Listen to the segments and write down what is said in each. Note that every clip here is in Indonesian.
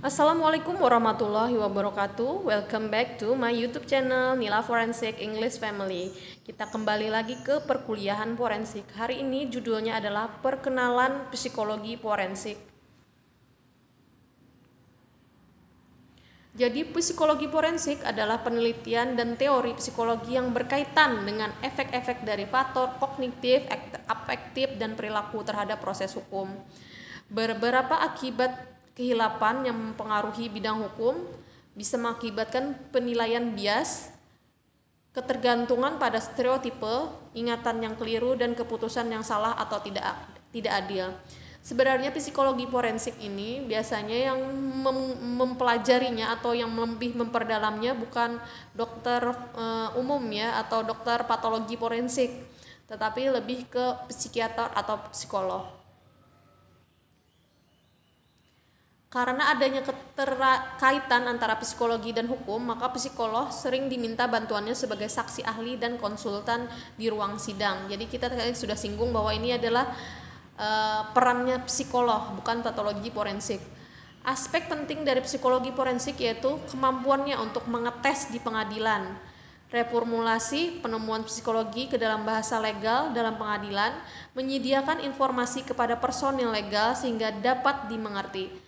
Assalamualaikum warahmatullahi wabarakatuh. Welcome back to my YouTube channel Nila Forensic English Family. Kita kembali lagi ke perkuliahan forensik. Hari ini judulnya adalah Perkenalan Psikologi Forensik. Jadi psikologi forensik adalah penelitian dan teori psikologi yang berkaitan dengan efek-efek dari faktor kognitif, afektif, dan perilaku terhadap proses hukum. Beberapa akibat kehilapan yang mempengaruhi bidang hukum bisa mengakibatkan penilaian bias, ketergantungan pada stereotipe, ingatan yang keliru, dan keputusan yang salah atau tidak adil. Sebenarnya psikologi forensik ini biasanya yang mempelajarinya atau yang lebih memperdalamnya bukan dokter umum ya atau dokter patologi forensik, tetapi lebih ke psikiater atau psikolog. Karena adanya keterkaitan antara psikologi dan hukum, maka psikolog sering diminta bantuannya sebagai saksi ahli dan konsultan di ruang sidang. Jadi kita tadi sudah singgung bahwa ini adalah perannya psikolog, bukan patologi forensik. Aspek penting dari psikologi forensik yaitu kemampuannya untuk mengetes di pengadilan, reformulasi penemuan psikologi ke dalam bahasa legal dalam pengadilan, menyediakan informasi kepada personil legal sehingga dapat dimengerti.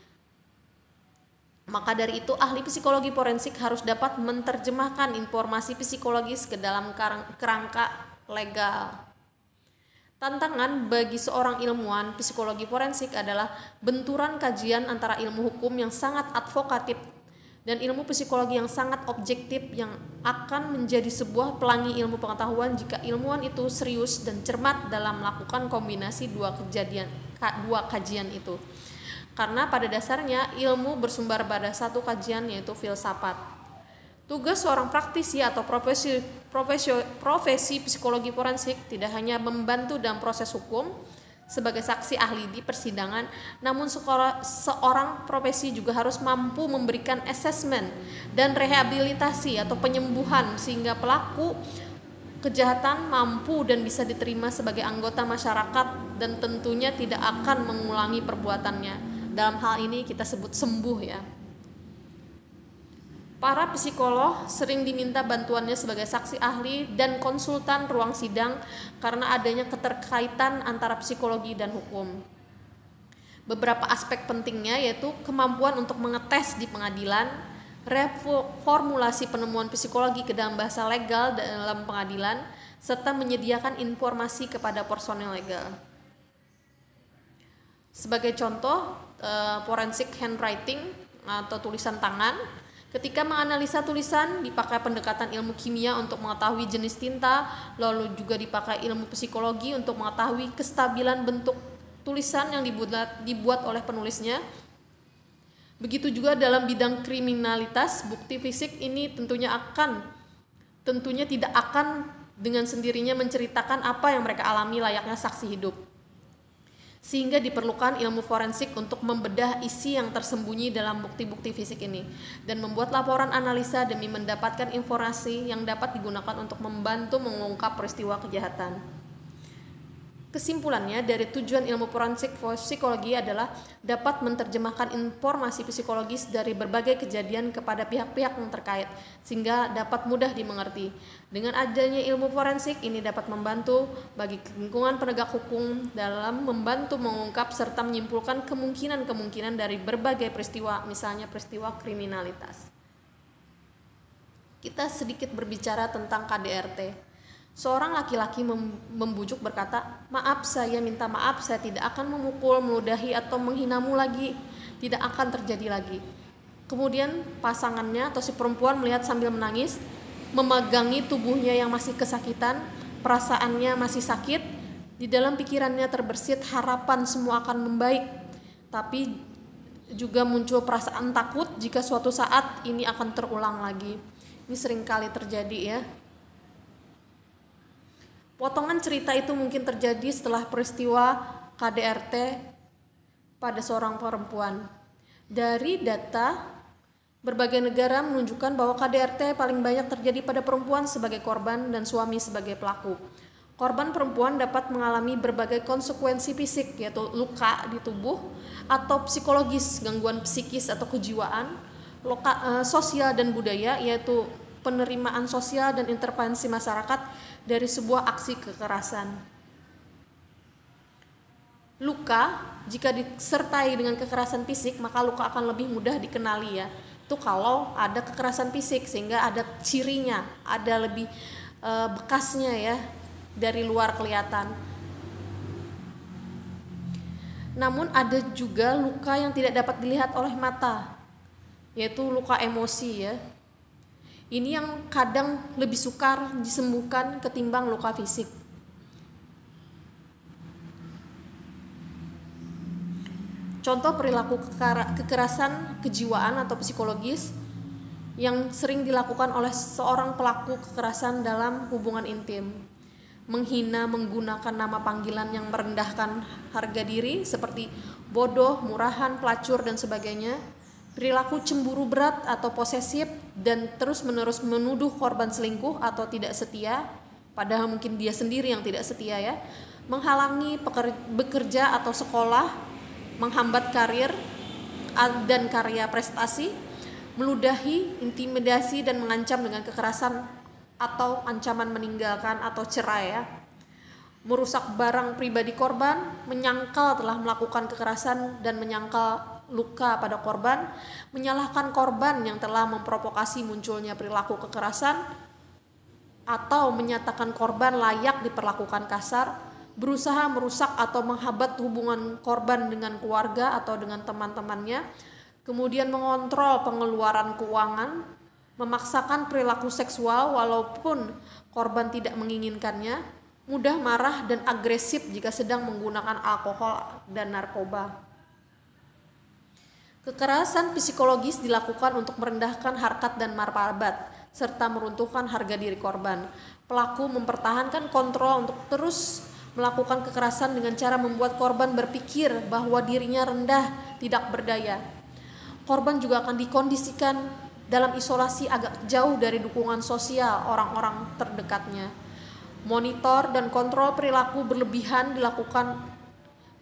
Maka dari itu ahli psikologi forensik harus dapat menerjemahkan informasi psikologis ke dalam kerangka legal. Tantangan bagi seorang ilmuwan psikologi forensik adalah benturan kajian antara ilmu hukum yang sangat advokatif dan ilmu psikologi yang sangat objektif yang akan menjadi sebuah pelangi ilmu pengetahuan jika ilmuwan itu serius dan cermat dalam melakukan kombinasi dua kajian itu. Karena pada dasarnya ilmu bersumber pada satu kajian yaitu filsafat. Tugas seorang praktisi atau profesi psikologi forensik tidak hanya membantu dalam proses hukum sebagai saksi ahli di persidangan, namun seorang profesi juga harus mampu memberikan asesmen dan rehabilitasi atau penyembuhan sehingga pelaku kejahatan mampu dan bisa diterima sebagai anggota masyarakat dan tentunya tidak akan mengulangi perbuatannya. Dalam hal ini kita sebut sembuh ya. Para psikolog sering diminta bantuannya sebagai saksi ahli dan konsultan ruang sidang karena adanya keterkaitan antara psikologi dan hukum. Beberapa aspek pentingnya yaitu kemampuan untuk mengetes di pengadilan, reformulasi penemuan psikologi ke dalam bahasa legal dalam pengadilan, serta menyediakan informasi kepada personel legal. Sebagai contoh, forensic handwriting atau tulisan tangan. Ketika menganalisa tulisan dipakai pendekatan ilmu kimia untuk mengetahui jenis tinta, lalu juga dipakai ilmu psikologi untuk mengetahui kestabilan bentuk tulisan yang dibuat oleh penulisnya. Begitu juga dalam bidang kriminalitas, bukti fisik ini tentunya tidak akan dengan sendirinya menceritakan apa yang mereka alami layaknya saksi hidup. Sehingga diperlukan ilmu forensik untuk membedah isi yang tersembunyi dalam bukti-bukti fisik ini dan membuat laporan analisa demi mendapatkan informasi yang dapat digunakan untuk membantu mengungkap peristiwa kejahatan. Kesimpulannya, dari tujuan ilmu forensik psikologi adalah dapat menerjemahkan informasi psikologis dari berbagai kejadian kepada pihak-pihak yang terkait sehingga dapat mudah dimengerti. Dengan adanya ilmu forensik ini dapat membantu bagi lingkungan penegak hukum dalam membantu mengungkap serta menyimpulkan kemungkinan-kemungkinan dari berbagai peristiwa, misalnya peristiwa kriminalitas. Kita sedikit berbicara tentang KDRT. Seorang laki-laki membujuk berkata, "Maaf, saya minta maaf, saya tidak akan memukul, meludahi, atau menghinamu lagi. Tidak akan terjadi lagi." Kemudian pasangannya atau si perempuan melihat sambil menangis, memegangi tubuhnya yang masih kesakitan, perasaannya masih sakit, di dalam pikirannya terbersit harapan semua akan membaik. Tapi juga muncul perasaan takut jika suatu saat ini akan terulang lagi. Ini seringkali terjadi ya. Potongan cerita itu mungkin terjadi setelah peristiwa KDRT pada seorang perempuan. Dari data berbagai negara menunjukkan bahwa KDRT paling banyak terjadi pada perempuan sebagai korban dan suami sebagai pelaku. Korban perempuan dapat mengalami berbagai konsekuensi fisik, yaitu luka di tubuh, atau psikologis, gangguan psikis atau kejiwaan, sosial dan budaya, yaitu penerimaan sosial dan intervensi masyarakat dari sebuah aksi kekerasan. Luka, jika disertai dengan kekerasan fisik, maka luka akan lebih mudah dikenali ya. Itu kalau ada kekerasan fisik, sehingga ada cirinya, ada lebih bekasnya ya, dari luar kelihatan. Namun ada juga luka yang tidak dapat dilihat oleh mata, yaitu luka emosi ya. Ini yang kadang lebih sukar disembuhkan ketimbang luka fisik. Contoh perilaku kekerasan kejiwaan atau psikologis yang sering dilakukan oleh seorang pelaku kekerasan dalam hubungan intim. Menghina menggunakan nama panggilan yang merendahkan harga diri seperti bodoh, murahan, pelacur, dan sebagainya. Perilaku cemburu berat atau posesif dan terus-menerus menuduh korban selingkuh atau tidak setia, padahal mungkin dia sendiri yang tidak setia ya. Menghalangi bekerja atau sekolah, menghambat karir dan karya prestasi, meludahi, intimidasi, dan mengancam dengan kekerasan atau ancaman meninggalkan atau cerai ya. Merusak barang pribadi korban, menyangkal telah melakukan kekerasan dan menyangkal luka pada korban, menyalahkan korban yang telah memprovokasi munculnya perilaku kekerasan, atau menyatakan korban layak diperlakukan kasar, berusaha merusak atau menghambat hubungan korban dengan keluarga atau dengan teman-temannya, kemudian mengontrol pengeluaran keuangan, memaksakan perilaku seksual walaupun korban tidak menginginkannya, mudah marah dan agresif jika sedang menggunakan alkohol dan narkoba. Kekerasan psikologis dilakukan untuk merendahkan harkat dan martabat serta meruntuhkan harga diri korban. Pelaku mempertahankan kontrol untuk terus melakukan kekerasan dengan cara membuat korban berpikir bahwa dirinya rendah, tidak berdaya. Korban juga akan dikondisikan dalam isolasi agak jauh dari dukungan sosial orang-orang terdekatnya. Monitor dan kontrol perilaku berlebihan dilakukan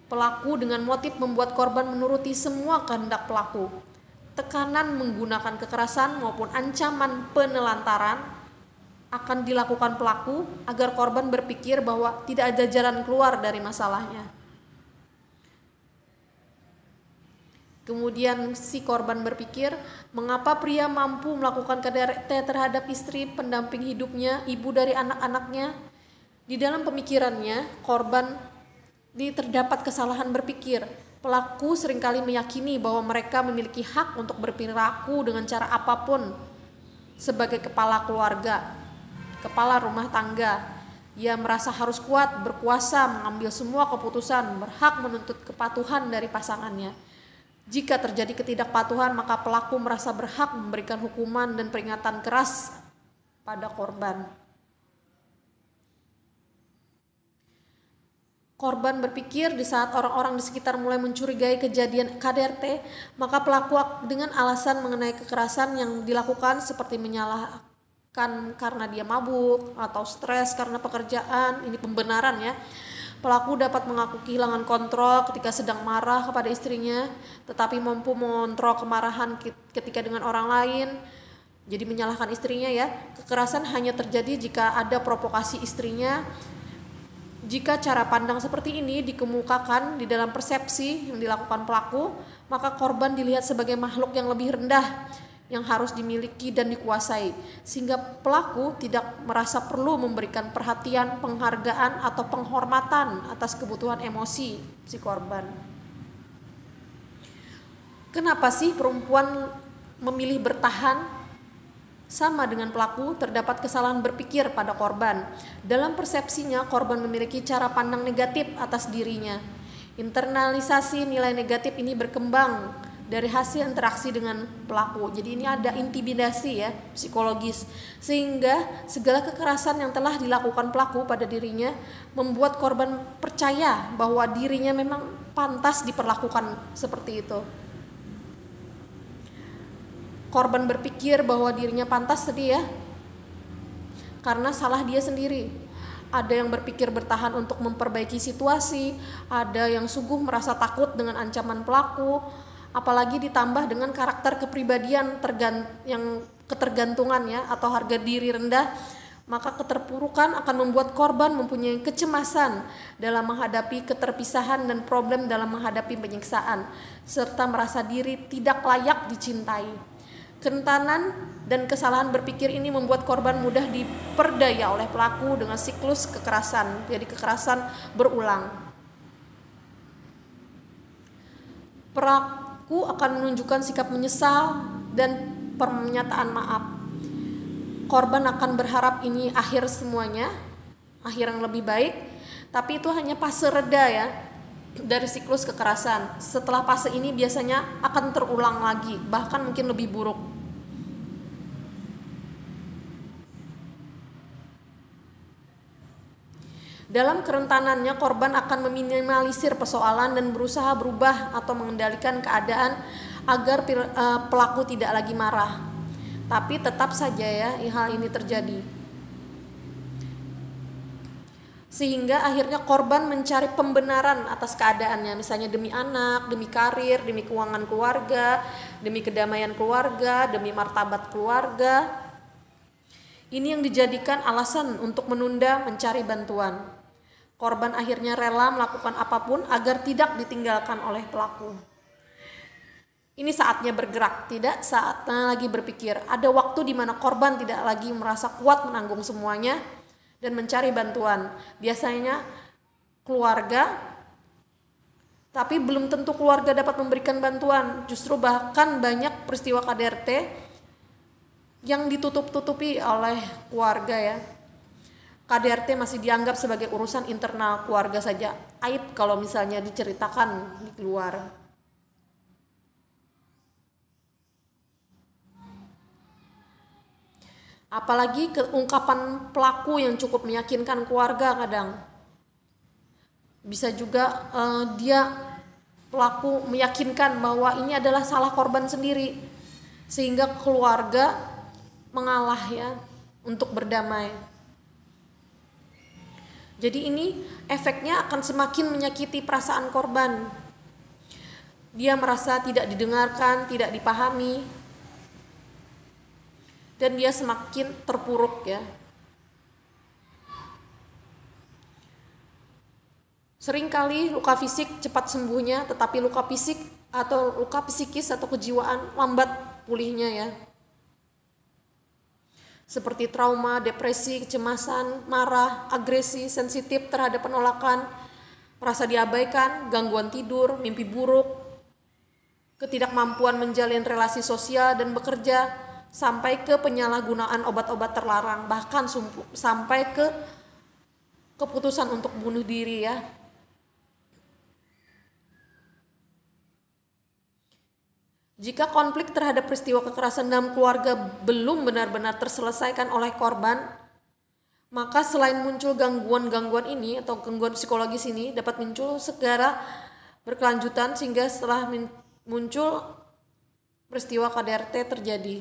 pelaku dengan motif membuat korban menuruti semua kehendak pelaku. Tekanan menggunakan kekerasan maupun ancaman penelantaran akan dilakukan pelaku agar korban berpikir bahwa tidak ada jalan keluar dari masalahnya. Kemudian si korban berpikir, mengapa pria mampu melakukan KDRT terhadap istri pendamping hidupnya, ibu dari anak-anaknya? Di dalam pemikirannya, korban terdapat kesalahan berpikir. Pelaku seringkali meyakini bahwa mereka memiliki hak untuk berperilaku dengan cara apapun sebagai kepala keluarga, kepala rumah tangga. Ia merasa harus kuat, berkuasa, mengambil semua keputusan, berhak menuntut kepatuhan dari pasangannya. Jika terjadi ketidakpatuhan, maka pelaku merasa berhak memberikan hukuman dan peringatan keras pada korban. Korban berpikir di saat orang-orang di sekitar mulai mencurigai kejadian KDRT, maka pelaku dengan alasan mengenai kekerasan yang dilakukan seperti menyalahkan karena dia mabuk atau stres karena pekerjaan, ini pembenaran ya. Pelaku dapat mengaku kehilangan kontrol ketika sedang marah kepada istrinya, tetapi mampu mengontrol kemarahan ketika dengan orang lain. Jadi menyalahkan istrinya ya. Kekerasan hanya terjadi jika ada provokasi istrinya. Jika cara pandang seperti ini dikemukakan di dalam persepsi yang dilakukan pelaku, maka korban dilihat sebagai makhluk yang lebih rendah, yang harus dimiliki dan dikuasai, sehingga pelaku tidak merasa perlu memberikan perhatian, penghargaan, atau penghormatan atas kebutuhan emosi si korban. Kenapa sih perempuan memilih bertahan? Sama dengan pelaku, terdapat kesalahan berpikir pada korban. Dalam persepsinya, korban memiliki cara pandang negatif atas dirinya. Internalisasi nilai negatif ini berkembang dari hasil interaksi dengan pelaku. Jadi ini ada intimidasi ya, psikologis, sehingga segala kekerasan yang telah dilakukan pelaku pada dirinya membuat korban percaya bahwa dirinya memang pantas diperlakukan seperti itu. Korban berpikir bahwa dirinya pantas tadi ya, karena salah dia sendiri. ada yang berpikir bertahan untuk memperbaiki situasi, ada yang sungguh merasa takut dengan ancaman pelaku, apalagi ditambah dengan karakter kepribadian yang ketergantungan ya atau harga diri rendah, maka keterpurukan akan membuat korban mempunyai kecemasan dalam menghadapi keterpisahan dan problem dalam menghadapi penyiksaan, serta merasa diri tidak layak dicintai. Kerentanan dan kesalahan berpikir ini membuat korban mudah diperdaya oleh pelaku dengan siklus kekerasan, jadi kekerasan berulang. Pelaku akan menunjukkan sikap menyesal dan pernyataan maaf. Korban akan berharap ini akhir semuanya, akhir yang lebih baik, tapi itu hanya fase reda ya dari siklus kekerasan. Setelah fase ini biasanya akan terulang lagi, bahkan mungkin lebih buruk. Dalam kerentanannya, korban akan meminimalisir persoalan dan berusaha berubah atau mengendalikan keadaan agar pelaku tidak lagi marah. Tapi tetap saja ya hal ini terjadi. Sehingga akhirnya korban mencari pembenaran atas keadaannya, misalnya demi anak, demi karir, demi keuangan keluarga, demi kedamaian keluarga, demi martabat keluarga. Ini yang dijadikan alasan untuk menunda mencari bantuan. Korban akhirnya rela melakukan apapun agar tidak ditinggalkan oleh pelaku. Ini saatnya bergerak, tidak saatnya lagi berpikir. Ada waktu di mana korban tidak lagi merasa kuat menanggung semuanya dan mencari bantuan. Biasanya keluarga, tapi belum tentu keluarga dapat memberikan bantuan. Justru bahkan banyak peristiwa KDRT yang ditutup-tutupi oleh keluarga ya. KDRT masih dianggap sebagai urusan internal keluarga saja. Aib kalau misalnya diceritakan di luar. Apalagi keungkapan pelaku yang cukup meyakinkan keluarga kadang. Bisa juga dia pelaku meyakinkan bahwa ini adalah salah korban sendiri. Sehingga keluarga mengalah ya untuk berdamai. Jadi ini efeknya akan semakin menyakiti perasaan korban. Dia merasa tidak didengarkan, tidak dipahami, dan dia semakin terpuruk ya. Seringkali luka fisik cepat sembuhnya, tetapi luka fisik atau luka psikis atau kejiwaan lambat pulihnya ya. Seperti trauma, depresi, kecemasan, marah, agresi, sensitif terhadap penolakan, merasa diabaikan, gangguan tidur, mimpi buruk, ketidakmampuan menjalin relasi sosial dan bekerja, sampai ke penyalahgunaan obat-obat terlarang, bahkan sampai ke keputusan untuk bunuh diri ya. Jika konflik terhadap peristiwa kekerasan dalam keluarga belum benar-benar terselesaikan oleh korban, maka selain muncul gangguan-gangguan ini atau gangguan psikologis ini dapat muncul segera berkelanjutan sehingga setelah muncul peristiwa KDRT terjadi.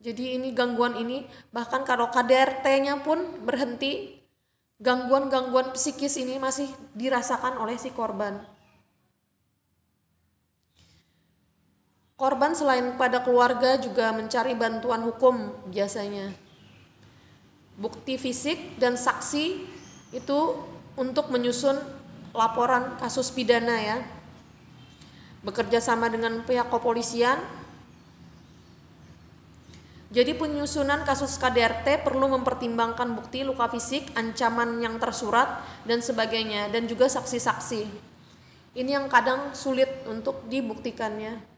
Jadi ini gangguan ini bahkan kalau KDRT-nya pun berhenti, gangguan-gangguan psikis ini masih dirasakan oleh si korban. Korban selain pada keluarga juga mencari bantuan hukum biasanya. Bukti fisik dan saksi itu untuk menyusun laporan kasus pidana ya. Bekerja sama dengan pihak kepolisian. Jadi penyusunan kasus KDRT perlu mempertimbangkan bukti luka fisik, ancaman yang tersurat dan sebagainya, dan juga saksi-saksi. Ini yang kadang sulit untuk dibuktikannya.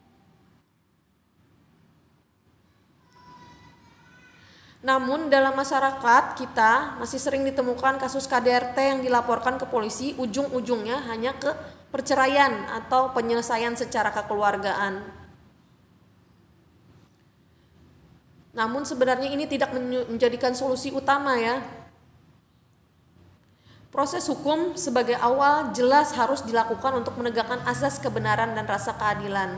Namun dalam masyarakat kita masih sering ditemukan kasus KDRT yang dilaporkan ke polisi ujung-ujungnya hanya ke perceraian atau penyelesaian secara kekeluargaan. Namun sebenarnya ini tidak menjadikan solusi utama ya. Proses hukum sebagai awal jelas harus dilakukan untuk menegakkan asas kebenaran dan rasa keadilan.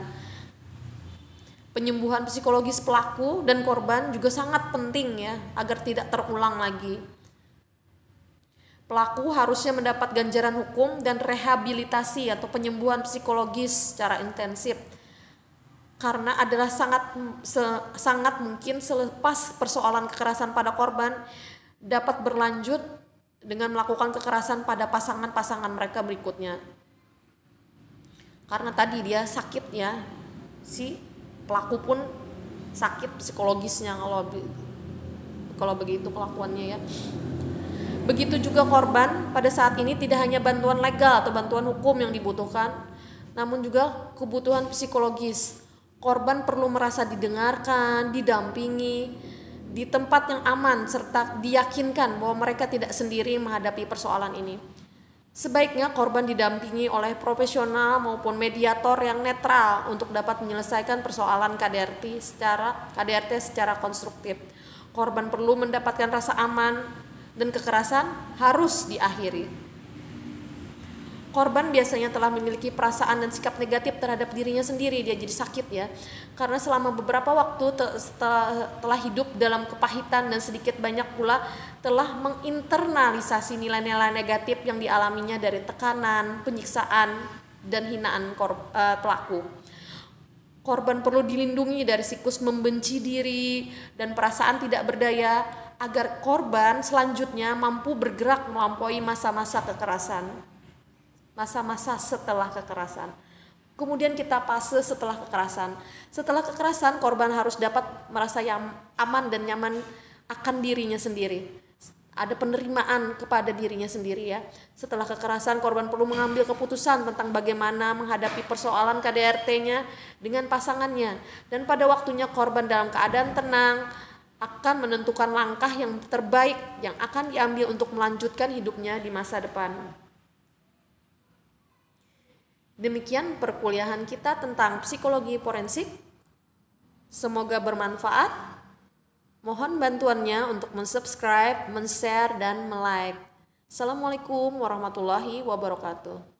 Penyembuhan psikologis pelaku dan korban juga sangat penting ya, agar tidak terulang lagi. Pelaku harusnya mendapat ganjaran hukum dan rehabilitasi atau penyembuhan psikologis secara intensif. Karena adalah sangat mungkin selepas persoalan kekerasan pada korban dapat berlanjut dengan melakukan kekerasan pada pasangan-pasangan mereka berikutnya. Karena tadi dia sakit ya, si pelaku pun sakit psikologisnya kalau begitu kelakuannya ya. Begitu juga korban pada saat ini tidak hanya bantuan legal atau bantuan hukum yang dibutuhkan, namun juga kebutuhan psikologis. Korban perlu merasa didengarkan, didampingi, di tempat yang aman, serta diyakinkan bahwa mereka tidak sendiri menghadapi persoalan ini. Sebaiknya korban didampingi oleh profesional maupun mediator yang netral untuk dapat menyelesaikan persoalan KDRT secara konstruktif. Korban perlu mendapatkan rasa aman dan kekerasan harus diakhiri. Korban biasanya telah memiliki perasaan dan sikap negatif terhadap dirinya sendiri, dia jadi sakit ya. Karena selama beberapa waktu telah hidup dalam kepahitan dan sedikit banyak pula telah menginternalisasi nilai-nilai negatif yang dialaminya dari tekanan, penyiksaan, dan hinaan pelaku. Korban perlu dilindungi dari siklus membenci diri dan perasaan tidak berdaya agar korban selanjutnya mampu bergerak melampaui masa-masa kekerasan. Masa-masa setelah kekerasan. Kemudian kita fase setelah kekerasan. Setelah kekerasan, korban harus dapat merasa aman dan nyaman akan dirinya sendiri. Ada penerimaan kepada dirinya sendiri ya. Setelah kekerasan, korban perlu mengambil keputusan tentang bagaimana menghadapi persoalan KDRT-nya dengan pasangannya. Dan pada waktunya korban dalam keadaan tenang akan menentukan langkah yang terbaik yang akan diambil untuk melanjutkan hidupnya di masa depan. Demikian perkuliahan kita tentang psikologi forensik. Semoga bermanfaat. Mohon bantuannya untuk mensubscribe, men-share, dan like. Assalamualaikum warahmatullahi wabarakatuh.